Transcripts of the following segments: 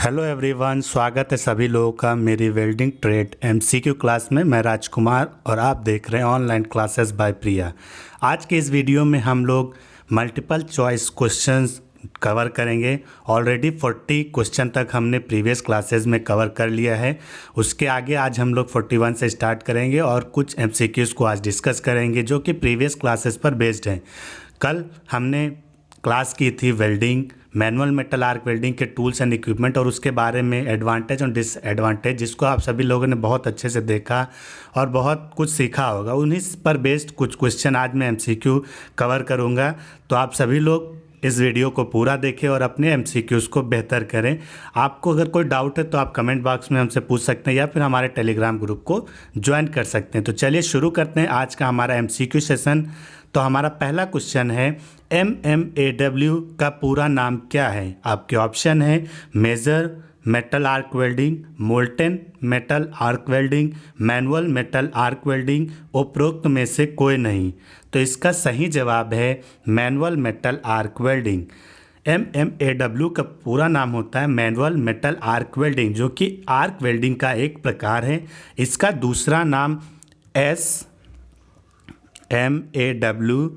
Hello everyone, स्वागत है सभी लोगों का मेरी वेल्डिंग ट्रेड एमसीक्यू क्लास में। मैं राजकुमार और आप देख रहे हैं ऑनलाइन क्लासेस बाय प्रिया। आज के इस वीडियो में हम लोग मल्टीपल चॉइस क्वेश्चंस कवर करेंगे। ऑलरेडी 40 क्वेश्चन तक हमने प्रीवियस क्लासेस में कवर कर लिया है। उसके आगे आज हम लोग 41 से स्टार्ट करेंगे और कुछ एमसीक्यूज़ को आज डिस्कस करेंगे जो कि प्रीवियस क्लासेस पर बेस्ड हैं। कल हमने क्लास की थी welding, manual metal arc welding के टूल्स एंड इक्विपमेंट और उसके बारे में एडवांटेज और डिसएडवांटेज, जिसको आप सभी लोगों ने बहुत अच्छे से देखा और बहुत कुछ सीखा होगा। उन्हीं पर बेस्ड कुछ क्वेश्चन आज मैं एमसीक्यू कवर करूंगा। तो आप सभी लोग इस वीडियो को पूरा देखें और अपने एमसीक्यूज़ को बेहतर करें। आपको अगर कोई डाउट है तो आप कमेंट बॉक्स में हमसे पूछ सकते हैं या फिर हमारे टेलीग्राम ग्रुप को ज्वाइन कर सकते हैं। तो चलिए शुरू करते हैं आज का हमारा एमसीक्यू सेशन। तो हमारा पहला क्वेश्चन है, MMAW का पूरा नाम क्या है? आपके ऑप्शन है major metal arc welding, molten metal arc welding, manual metal arc welding, उपरोक्त में से कोई नहीं। तो इसका सही जवाब है manual metal arc welding. MMAW का पूरा नाम होता है मैनुअल मेटल आर्क वेल्डिंग, जो कि आर्क वेल्डिंग का एक प्रकार है। इसका दूसरा नाम SMAW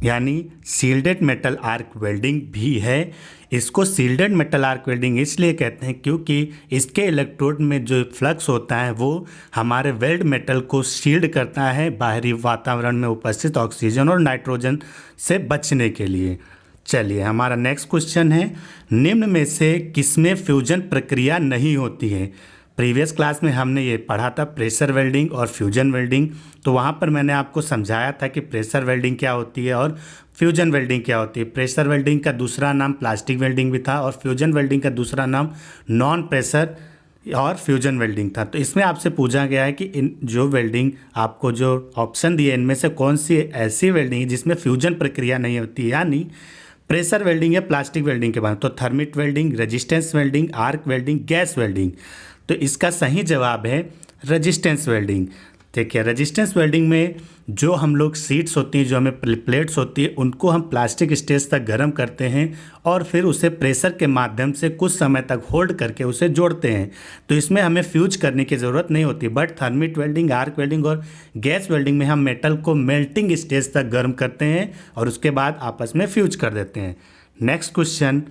यानी सील्डेड मेटल आर्क वेल्डिंग भी है। इसको सील्डेड मेटल आर्क वेल्डिंग इसलिए कहते हैं क्योंकि इसके इलेक्ट्रोड में जो फ्लक्स होता है वो हमारे वेल्ड मेटल को शील्ड करता है बाहरी वातावरण में उपस्थित ऑक्सीजन और नाइट्रोजन से बचने के लिए। चलिए हमारा नेक्स्ट क्वेश्चन है, निम्न में से किसमें फ्यूजन प्रक्रिया नहीं होती है? प्रीवियस क्लास में हमने ये पढ़ा था प्रेशर वेल्डिंग और फ्यूजन वेल्डिंग। तो वहाँ पर मैंने आपको समझाया था कि प्रेशर वेल्डिंग क्या होती है और फ्यूजन वेल्डिंग क्या होती है। प्रेशर वेल्डिंग का दूसरा नाम प्लास्टिक वेल्डिंग भी था और फ्यूजन वेल्डिंग का दूसरा नाम नॉन प्रेशर और फ्यूजन वेल्डिंग था। तो इसमें आपसे पूछा गया है कि इन जो वेल्डिंग आपको जो ऑप्शन दिए इनमें से कौन सी ऐसी वेल्डिंग है जिसमें फ्यूजन प्रक्रिया नहीं होती है, यानी प्रेशर वेल्डिंग या प्लास्टिक वेल्डिंग के बारे में। तो thermit welding, resistance welding, arc welding, gas welding. तो इसका सही जवाब है रेजिस्टेंस वेल्डिंग। ठीक है, रेजिस्टेंस वेल्डिंग में जो हम लोग शीट्स होती हैं, जो हमें प्लेट्स होती है, उनको हम प्लास्टिक स्टेज तक गर्म करते हैं और फिर उसे प्रेशर के माध्यम से कुछ समय तक होल्ड करके उसे जोड़ते हैं। तो इसमें हमें फ्यूज करने की ज़रूरत नहीं होती। But thermit welding, arc welding और गैस वेल्डिंग में हम मेटल को मेल्टिंग स्टेज तक गर्म करते हैं और उसके बाद आपस में फ्यूज कर देते हैं। नेक्स्ट क्वेश्चन,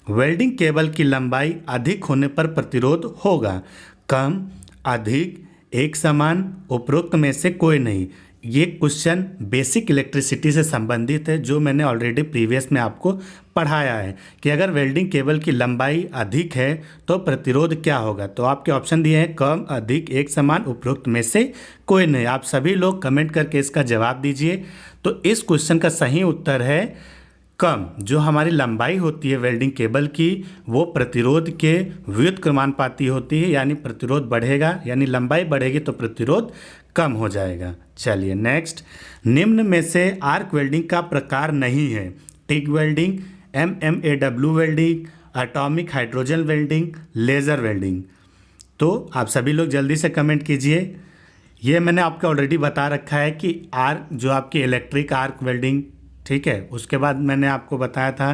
वेल्डिंग केबल की लंबाई अधिक होने पर प्रतिरोध होगा? कम, अधिक, एक समान, उपरोक्त में से कोई नहीं। ये क्वेश्चन बेसिक इलेक्ट्रिसिटी से संबंधित है, जो मैंने ऑलरेडी प्रीवियस में आपको पढ़ाया है कि अगर वेल्डिंग केबल की लंबाई अधिक है तो प्रतिरोध क्या होगा। तो आपके ऑप्शन दिए हैं कम, अधिक, एक समान, उपरोक्त में से कोई नहीं। आप सभी लोग कमेंट करके इसका जवाब दीजिए। तो इस क्वेश्चन का सही उत्तर है कम। जो हमारी लंबाई होती है वेल्डिंग केबल की वो प्रतिरोध के व्युत्क्रमानुपाती होती है, यानी प्रतिरोध बढ़ेगा यानी लंबाई बढ़ेगी तो प्रतिरोध कम हो जाएगा। चलिए नेक्स्ट, निम्न में से आर्क वेल्डिंग का प्रकार नहीं है? TIG welding, MMAW welding, atomic hydrogen welding, laser welding. तो आप सभी लोग जल्दी से कमेंट कीजिए। ये मैंने आपको ऑलरेडी बता रखा है कि आर्क जो आपकी इलेक्ट्रिक आर्क वेल्डिंग, ठीक है, उसके बाद मैंने आपको बताया था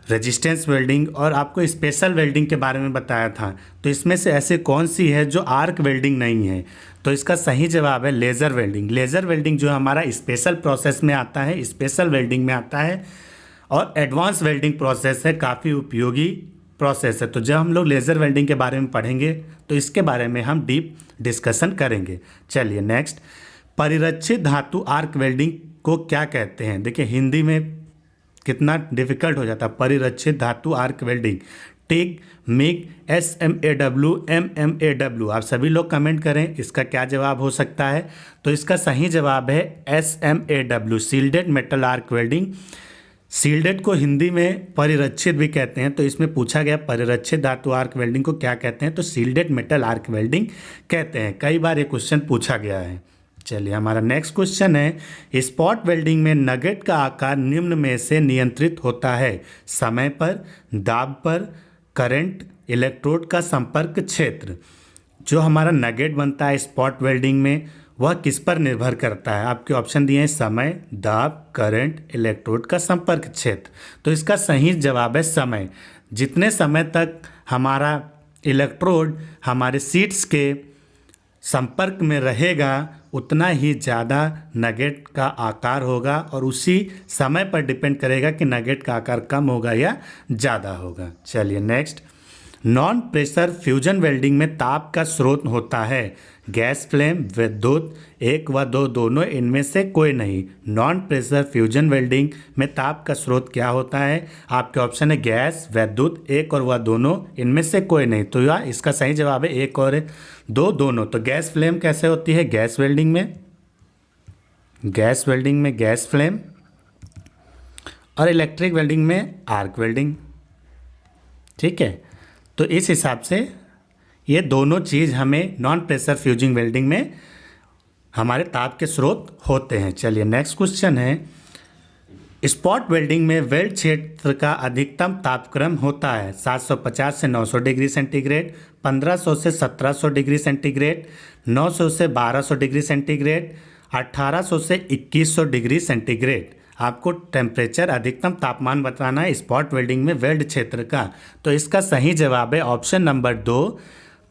रेजिस्टेंस वेल्डिंग और आपको स्पेशल वेल्डिंग के बारे में बताया था। तो इसमें से ऐसे कौन सी है जो आर्क वेल्डिंग नहीं है? तो इसका सही जवाब है लेज़र वेल्डिंग। लेज़र वेल्डिंग जो हमारा स्पेशल प्रोसेस में आता है, स्पेशल वेल्डिंग में आता है और एडवांस वेल्डिंग प्रोसेस है, काफ़ी उपयोगी प्रोसेस है। तो जब हम लोग लेज़र वेल्डिंग के बारे में पढ़ेंगे तो इसके बारे में हम डीप डिस्कशन करेंगे। चलिए नेक्स्ट, परिरक्षित धातु आर्क वेल्डिंग को क्या कहते हैं? देखिए हिंदी में कितना डिफिकल्ट हो जाता है। परिरक्षित धातु arc welding, TIG, MiG, SMAW, MMAW। आप सभी लोग कमेंट करें इसका क्या जवाब हो सकता है। तो इसका सही जवाब है SMAW, shielded metal arc welding. Shielded को हिंदी में परिरक्षित भी कहते हैं। तो इसमें पूछा गया परिरक्षित धातु आर्क वेल्डिंग को क्या कहते हैं, तो सील्डेड मेटल आर्क वेल्डिंग कहते हैं। कई बार ये क्वेश्चन पूछा गया है। चलिए हमारा नेक्स्ट क्वेश्चन है, स्पॉट वेल्डिंग में नगेट का आकार निम्न में से नियंत्रित होता है? समय पर, दाब पर, करंट, इलेक्ट्रोड का संपर्क क्षेत्र। जो हमारा नगेट बनता है स्पॉट वेल्डिंग में वह किस पर निर्भर करता है? आपके ऑप्शन दिए हैं समय, दाब, करंट, इलेक्ट्रोड का संपर्क क्षेत्र। तो इसका सही जवाब है समय। जितने समय तक हमारा इलेक्ट्रोड हमारे शीट्स के संपर्क में रहेगा उतना ही ज़्यादा नगेट का आकार होगा और उसी समय पर डिपेंड करेगा कि नगेट का आकार कम होगा या ज़्यादा होगा। चलिए next, non pressure fusion welding में ताप का स्रोत होता है गैस फ्लेम, विद्युत, 1 व 2 दोनों, इनमें से कोई नहीं। नॉन प्रेशर फ्यूजन वेल्डिंग में ताप का स्रोत क्या होता है? आपके ऑप्शन है गैस, विद्युत, 1 और व दोनों, इनमें से कोई नहीं। तो यह इसका सही जवाब है 1 और 2 दोनों। तो गैस फ्लेम कैसे होती है? गैस वेल्डिंग में गैस फ्लेम और इलेक्ट्रिक वेल्डिंग में आर्क वेल्डिंग। ठीक है, तो इस हिसाब से ये दोनों चीज़ हमें नॉन प्रेशर फ्यूजिंग वेल्डिंग में हमारे ताप के स्रोत होते हैं। चलिए नेक्स्ट क्वेश्चन है, स्पॉट वेल्डिंग में वेल्ड क्षेत्र का अधिकतम तापक्रम होता है 750 से 900 डिग्री सेंटीग्रेड, 1500 से 1700 डिग्री सेंटीग्रेड, 900 से 1200 डिग्री सेंटीग्रेड, 1800 से 2100 डिग्री सेंटीग्रेड। आपको टेम्परेचर अधिकतम तापमान बताना है स्पॉट वेल्डिंग में वेल्ड क्षेत्र का। तो इसका सही जवाब है ऑप्शन नंबर 2,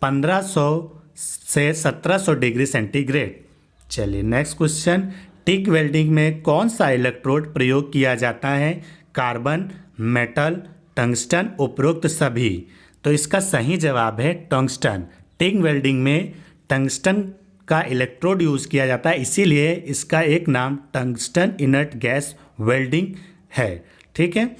1500 से 1700 डिग्री सेंटीग्रेड। चलिए नेक्स्ट क्वेश्चन, टिक वेल्डिंग में कौन सा इलेक्ट्रोड प्रयोग किया जाता है? कार्बन, मेटल, टंगस्टन, उपरोक्त सभी। तो इसका सही जवाब है टंगस्टन। टिक वेल्डिंग में टंगस्टन का इलेक्ट्रोड यूज़ किया जाता है, इसीलिए इसका एक नाम टंगस्टन इनर्ट गैस वेल्डिंग है। ठीक है,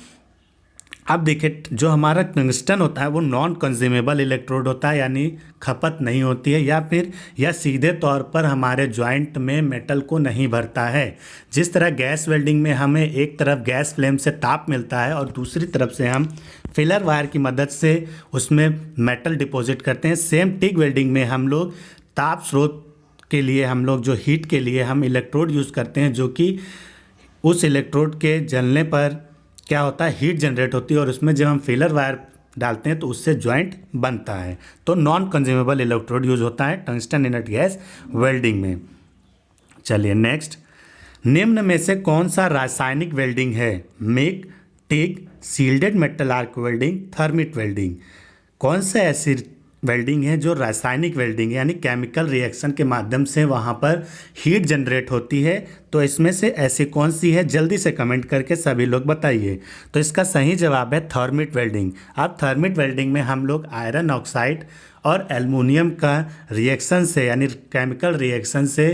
अब देखिए जो हमारा टंगस्टन होता है वो नॉन कंज्यूमेबल इलेक्ट्रोड होता है, यानी खपत नहीं होती है, या फिर यह सीधे तौर पर हमारे जॉइंट में मेटल को नहीं भरता है। जिस तरह गैस वेल्डिंग में हमें एक तरफ गैस फ्लेम से ताप मिलता है और दूसरी तरफ से हम फिलर वायर की मदद से उसमें मेटल डिपॉजिट करते हैं, सेम टिक वेल्डिंग में हम लोग ताप स्रोत के लिए हम लोग जो हीट के लिए हम इलेक्ट्रोड यूज़ करते हैं, जो कि उस इलेक्ट्रोड के जलने पर क्या होता है, हीट जनरेट होती है और उसमें जब हम फिलर वायर डालते हैं तो उससे जॉइंट बनता है। तो नॉन कंज्यूमेबल इलेक्ट्रोड यूज़ होता है टंगस्टन इनर्ट गैस वेल्डिंग में। चलिए नेक्स्ट, निम्न में से कौन सा रासायनिक वेल्डिंग है? MIG, TIG, shielded metal arc welding, thermit welding. कौन सा ऐसी वेल्डिंग है जो रासायनिक वेल्डिंग है, यानी केमिकल रिएक्शन के माध्यम से वहाँ पर हीट जनरेट होती है? तो इसमें से ऐसी कौन सी है? जल्दी से कमेंट करके सभी लोग बताइए। तो इसका सही जवाब है थर्मिट वेल्डिंग। अब थर्मिट वेल्डिंग में हम लोग आयरन ऑक्साइड और एल्युमिनियम का रिएक्शन से, यानी केमिकल रिएक्शन से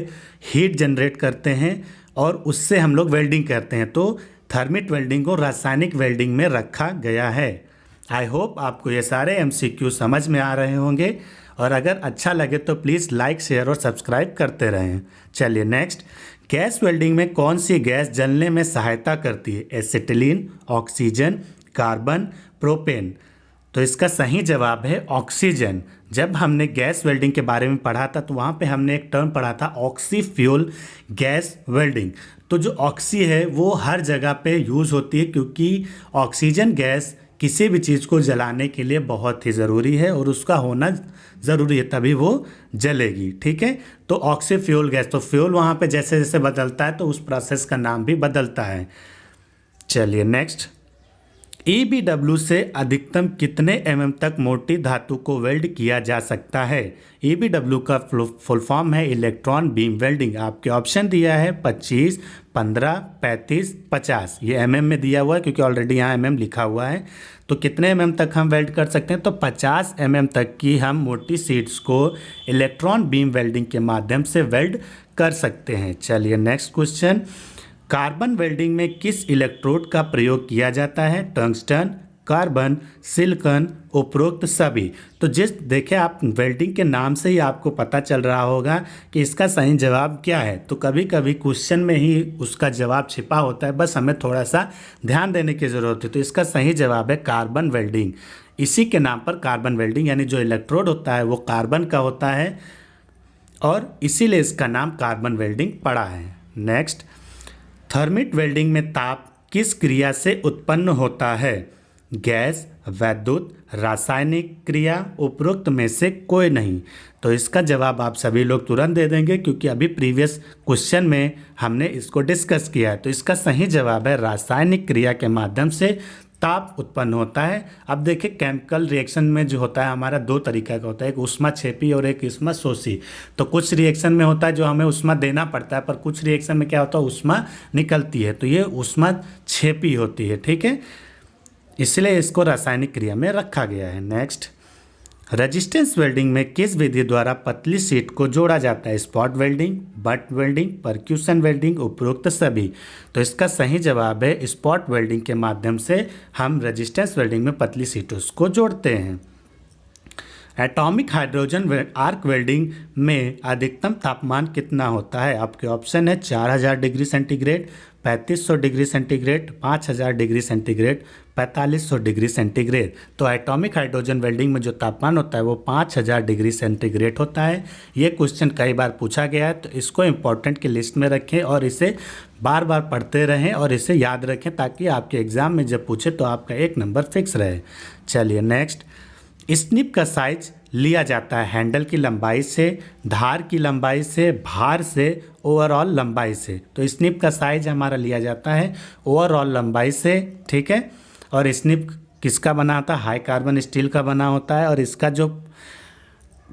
हीट जनरेट करते हैं और उससे हम लोग वेल्डिंग करते हैं। तो थर्मिट वेल्डिंग को रासायनिक वेल्डिंग में रखा गया है। आई होप आपको ये सारे MCQ समझ में आ रहे होंगे, और अगर अच्छा लगे तो प्लीज़ लाइक, शेयर और सब्सक्राइब करते रहें। चलिए नेक्स्ट, गैस वेल्डिंग में कौन सी गैस जलने में सहायता करती है? Acetylene, oxygen, carbon, propane. तो इसका सही जवाब है ऑक्सीजन। जब हमने गैस वेल्डिंग के बारे में पढ़ा था तो वहाँ पे हमने एक टर्म पढ़ा था ऑक्सी फ्यूल गैस वेल्डिंग। तो जो ऑक्सी है वो हर जगह पे यूज़ होती है, क्योंकि ऑक्सीजन गैस किसी भी चीज़ को जलाने के लिए बहुत ही ज़रूरी है और उसका होना ज़रूरी है, तभी वो जलेगी। ठीक है, तो ऑक्सी फ्यूल गैस, तो फ्यूल वहाँ पे जैसे जैसे बदलता है तो उस प्रोसेस का नाम भी बदलता है। चलिए नेक्स्ट, EBW से अधिकतम कितने mm तक मोटी धातु को वेल्ड किया जा सकता है? EBW का फुल फॉर्म है इलेक्ट्रॉन बीम वेल्डिंग। आपके ऑप्शन दिया है 25, 15, 35, 50। ये mm में दिया हुआ है क्योंकि ऑलरेडी यहाँ mm लिखा हुआ है। तो कितने mm तक हम वेल्ड कर सकते हैं? तो 50 mm तक की हम मोटी शीट्स को इलेक्ट्रॉन बीम वेल्डिंग के माध्यम से वेल्ड कर सकते हैं। चलिए नेक्स्ट क्वेश्चन, कार्बन वेल्डिंग में किस इलेक्ट्रोड का प्रयोग किया जाता है? टंगस्टन, कार्बन, सिलिकॉन, उपरोक्त सभी। तो जिस देखें आप वेल्डिंग के नाम से ही आपको पता चल रहा होगा कि इसका सही जवाब क्या है। तो कभी कभी क्वेश्चन में ही उसका जवाब छिपा होता है, बस हमें थोड़ा सा ध्यान देने की ज़रूरत है। तो इसका सही जवाब है कार्बन वेल्डिंग। इसी के नाम पर कार्बन वेल्डिंग, यानी जो इलेक्ट्रोड होता है वो कार्बन का होता है और इसीलिए इसका नाम कार्बन वेल्डिंग पड़ा है। नेक्स्ट, थर्मिट वेल्डिंग में ताप किस क्रिया से उत्पन्न होता है? गैस, विद्युत, रासायनिक क्रिया, उपरोक्त में से कोई नहीं। तो इसका जवाब आप सभी लोग तुरंत दे देंगे क्योंकि अभी प्रीवियस क्वेश्चन में हमने इसको डिस्कस किया है। तो इसका सही जवाब है रासायनिक क्रिया के माध्यम से ताप उत्पन्न होता है। अब देखिए केमिकल रिएक्शन में जो होता है हमारा दो तरीका का होता है, एक ऊष्माक्षेपी और एक ऊष्मा शोषी। तो कुछ रिएक्शन में होता है जो हमें ऊष्मा देना पड़ता है, पर कुछ रिएक्शन में क्या होता है ऊष्मा निकलती है, तो ये ऊष्माक्षेपी होती है। ठीक है, इसलिए इसको रासायनिक क्रिया में रखा गया है। नेक्स्ट, रेजिस्टेंस वेल्डिंग में किस विधि द्वारा पतली शीट को जोड़ा जाता है? Spot welding, butt welding, percussion welding, उपरोक्त सभी। तो इसका सही जवाब है स्पॉट वेल्डिंग के माध्यम से हम रेजिस्टेंस वेल्डिंग में पतली शीटों को जोड़ते हैं। एटॉमिक हाइड्रोजन आर्क वेल्डिंग में अधिकतम तापमान कितना होता है? आपके ऑप्शन है 4000 degree centigrade, 3500 degree centigrade, 5000 degree centigrade, 4500 degree centigrade. तो एटॉमिक हाइड्रोजन वेल्डिंग में जो तापमान होता है वो 5000 डिग्री सेंटीग्रेड होता है। ये क्वेश्चन कई बार पूछा गया है, तो इसको इम्पोर्टेंट की लिस्ट में रखें और इसे बार बार पढ़ते रहें और इसे याद रखें, ताकि आपके एग्ज़ाम में जब पूछे तो आपका 1 नंबर फिक्स रहे। चलिए नेक्स्ट, स्निप का साइज लिया जाता है हैंडल की लंबाई से, धार की लंबाई से, भार से, ओवरऑल लंबाई से। तो स्निप का साइज हमारा लिया जाता है ओवरऑल लंबाई से। ठीक है, और स्निप किसका बना होता है? हाई कार्बन स्टील का बना होता है, और इसका जो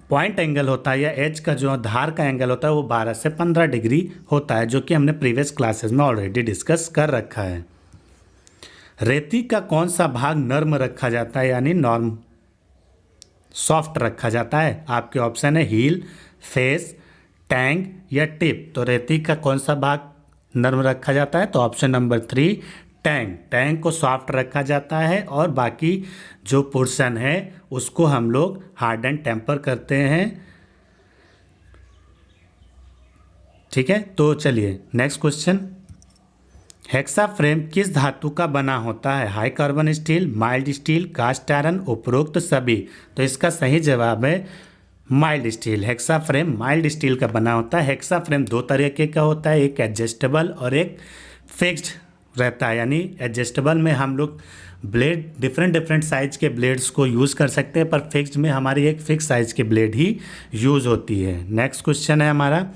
पॉइंट एंगल होता है या एज का जो धार का एंगल होता है वो 12 से 15 डिग्री होता है, जो कि हमने प्रीवियस क्लासेस में ऑलरेडी डिस्कस कर रखा है। रेती का कौन सा भाग नर्म रखा जाता है, यानी नॉर्म सॉफ्ट रखा जाता है? आपके ऑप्शन है हील, फेस, टैंक या टिप। तो रेती का कौन सा भाग नर्म रखा जाता है? तो ऑप्शन नंबर 3 टैंक। टैंक को सॉफ्ट रखा जाता है और बाकी जो पोर्शन है उसको हम लोग हार्ड एंड टेम्पर करते हैं। ठीक है, तो चलिए नेक्स्ट क्वेश्चन, हेक्सा फ्रेम किस धातु का बना होता है? High carbon steel, mild steel, cast iron, उपरोक्त सभी। तो इसका सही जवाब है mild steel. Hacksaw frame mild steel का बना होता है। हेक्सा फ्रेम दो तरीके का होता है, एक एडजस्टेबल और एक फिक्स्ड रहता है। यानी एडजस्टेबल में हम लोग ब्लेड डिफरेंट साइज के ब्लेड्स को यूज़ कर सकते हैं, पर फिक्स्ड में हमारी एक फिक्स साइज की ब्लेड ही यूज़ होती है। नेक्स्ट क्वेश्चन है हमारा,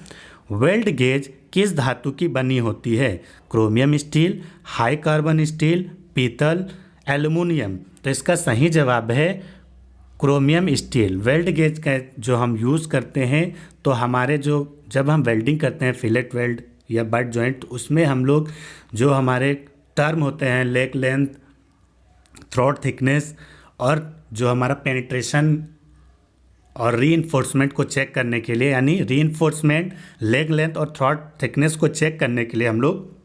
वेल्ड गेज किस धातु की बनी होती है? Chromium steel, high carbon steel, पीतल, एल्युमिनियम। तो इसका सही जवाब है क्रोमियम स्टील। वेल्ड गेज का जो हम यूज़ करते हैं, तो हमारे जो जब हम वेल्डिंग करते हैं फिलेट वेल्ड या बट जॉइंट, उसमें हम लोग जो हमारे टर्म होते हैं लेग लेंथ, थ्रोट थिकनेस और जो हमारा पेनिट्रेशन और रीइंफोर्समेंट को चेक करने के लिए, यानी रीइंफोर्समेंट, लेग लेंथ और थ्रोट थिकनेस को चेक करने के लिए हम लोग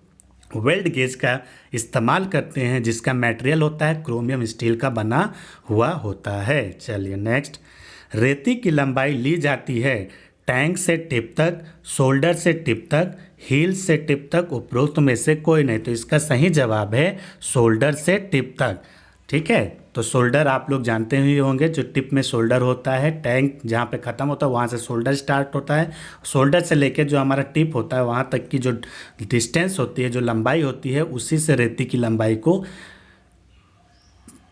वेल्ड गेज का इस्तेमाल करते हैं, जिसका मटेरियल होता है क्रोमियम स्टील का बना हुआ होता है। चलिए नेक्स्ट, रेती की लंबाई ली जाती है टैंक से टिप तक, शोल्डर से टिप तक, हील से टिप तक, उपरोक्त में से कोई नहीं। तो इसका सही जवाब है शोल्डर से टिप तक। ठीक है, तो शोल्डर आप लोग जानते ही होंगे, जो टिप में शोल्डर होता है, टैंक जहाँ पे ख़त्म होता है वहाँ से शोल्डर स्टार्ट होता है। शोल्डर से लेके जो हमारा टिप होता है वहाँ तक की जो डिस्टेंस होती है, जो लंबाई होती है, उसी से रेती की लंबाई को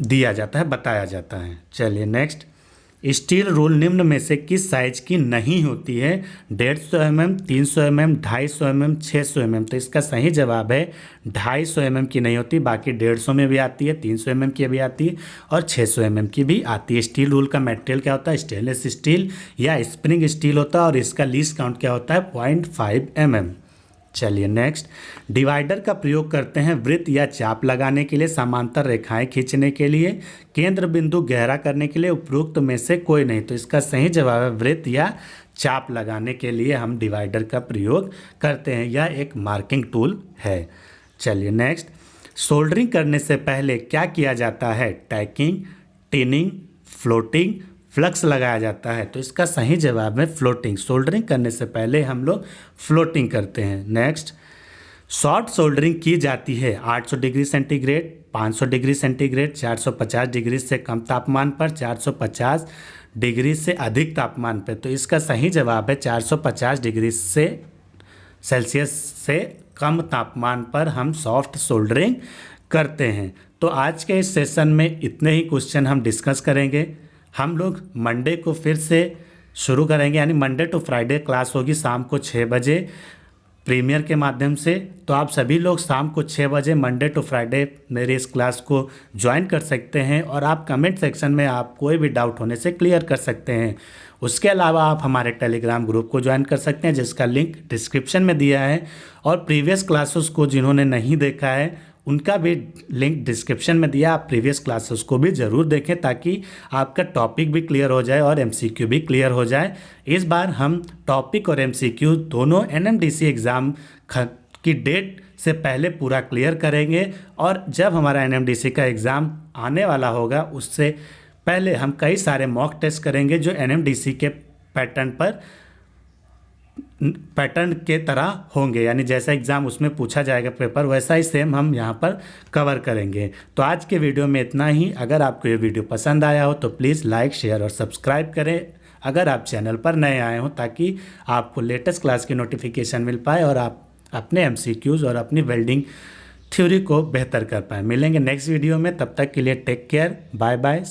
दिया जाता है, बताया जाता है। चलिए नेक्स्ट, स्टील रूल निम्न में से किस साइज की नहीं होती है? 150 mm, 300 mm, 250 mm, 600 mm। तो इसका सही जवाब है 250 mm की नहीं होती, बाकी 150 में भी आती है, 300 mm की भी आती है और 600 mm की भी आती है। स्टील रूल का मटेरियल क्या होता है? स्टेनलेस स्टील या स्प्रिंग स्टील होता है, और इसका लीस्ट काउंट क्या होता है? 0.5 mm। चलिए नेक्स्ट, डिवाइडर का प्रयोग करते हैं वृत्त या चाप लगाने के लिए, समांतर रेखाएं खींचने के लिए, केंद्र बिंदु गहरा करने के लिए, उपरोक्त में से कोई नहीं। तो इसका सही जवाब है वृत्त या चाप लगाने के लिए हम डिवाइडर का प्रयोग करते हैं। यह एक मार्किंग टूल है। चलिए नेक्स्ट, सोल्डरिंग करने से पहले क्या किया जाता है? टैकिंग, टिनिंग, फ्लोटिंग, फ्लक्स लगाया जाता है। तो इसका सही जवाब है फ्लोटिंग। सोल्डरिंग करने से पहले हम लोग फ्लोटिंग करते हैं। नेक्स्ट, शॉर्ट सोल्डरिंग की जाती है 800 degree centigrade, 500 degree centigrade, 450 degree से कम तापमान पर, 450 डिग्री से अधिक तापमान पर। तो इसका सही जवाब है 450 डिग्री से सेल्सियस से कम तापमान पर हम सॉफ्ट सोल्डरिंग करते हैं। तो आज के इस सेशन में इतने ही क्वेश्चन हम डिस्कस करेंगे। हम लोग मंडे को फिर से शुरू करेंगे, यानी मंडे टू फ्राइडे क्लास होगी शाम को 6 बजे। प्रीमियर के माध्यम से। तो आप सभी लोग शाम को 6 बजे मंडे टू फ्राइडे मेरी इस क्लास को ज्वाइन कर सकते हैं और आप कमेंट सेक्शन में आप कोई भी डाउट होने से क्लियर कर सकते हैं। उसके अलावा आप हमारे टेलीग्राम ग्रुप को ज्वाइन कर सकते हैं जिसका लिंक डिस्क्रिप्शन में दिया है, और प्रीवियस क्लासेस को जिन्होंने नहीं देखा है उनका भी लिंक डिस्क्रिप्शन में दिया। आप प्रीवियस क्लासेस को भी ज़रूर देखें ताकि आपका टॉपिक भी क्लियर हो जाए और एमसीक्यू भी क्लियर हो जाए। इस बार हम टॉपिक और एमसीक्यू दोनों एनएमडीसी एग्ज़ाम की डेट से पहले पूरा क्लियर करेंगे, और जब हमारा एनएमडीसी का एग्ज़ाम आने वाला होगा उससे पहले हम कई सारे मॉक टेस्ट करेंगे जो एनएमडीसी के पैटर्न के तरह होंगे, यानी जैसा एग्ज़ाम उसमें पूछा जाएगा पेपर वैसा ही सेम हम यहाँ पर कवर करेंगे। तो आज के वीडियो में इतना ही। अगर आपको ये वीडियो पसंद आया हो तो प्लीज़ लाइक, शेयर और सब्सक्राइब करें अगर आप चैनल पर नए आए हो, ताकि आपको लेटेस्ट क्लास की नोटिफिकेशन मिल पाए और आप अपने एमसीक्यूज़ और अपनी वेल्डिंग थ्योरी को बेहतर कर पाए। मिलेंगे नेक्स्ट वीडियो में, तब तक के लिए टेक केयर, बाय बाय।